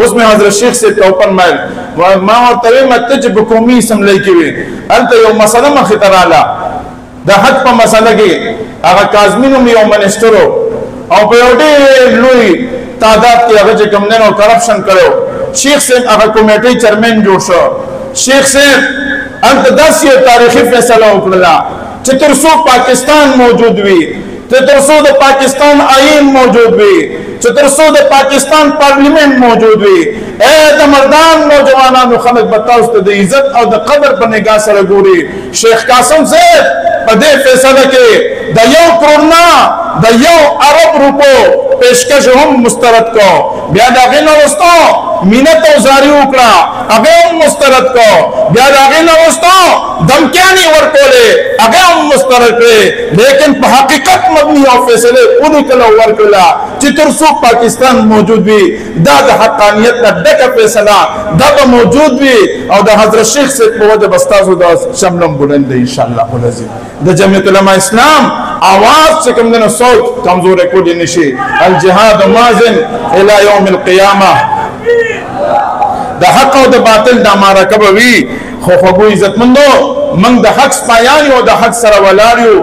اس میں حضرت شیخ سے اوپن مائل ما ورته مته چې په قومي اسمبلی کې وي هلته یو مسله مخې ته رااله د حج په مسله کې هغه کاظمي نوم یو منسټر او په یو ډېر لوی تعداد کې هغه چې کوم نه کرپشن کړو شیخ صاحب هغه کمیټې چیرمن جوړ شو شیخ صاحب هلته داسې یو تاریخي فیصله وکړله چې تر څو پاکستان موجود وي تر څو د پاکستان آئین موجود وي چې تر څو د پاکستان پارلیمنت موجود وي اے د مردان نوجوانانو خلک به تاسو ته د عزت او د قدر په نگاه سره ګوري شیخ قاسم صاحب په دې فیصله کې د 1 کروڑ نه د 1 ارب روپو پیشکش هم مسترد کو بیا د هغې نه وروسته مینت او زاري وکړه هغه هم مسترد کو بیا د هغې نه وروسته دمکیانې ورکولې هغه هم مسترد کړې لیکن په حقیقت مبني او فیصلې ولیکله او ورکړله چې تر څو پاکستان موجود وي دا د حقانیت نه ډکه فیصله دا به موجود وي او د حضرت شیخ صاحب په وجه به ستاسو دا شملم بلند دی انشاءالله العظیم د جمعیت علماء اسلام آواز چې کوم دی نو صوت کمزوری کولی نشي الجهاد مازن الى یوم القیامه د حق او د باطل دا معرکه به وي خو خوږو عزتمندو موږ د حق سپایان یو د حق سره ولاړ یو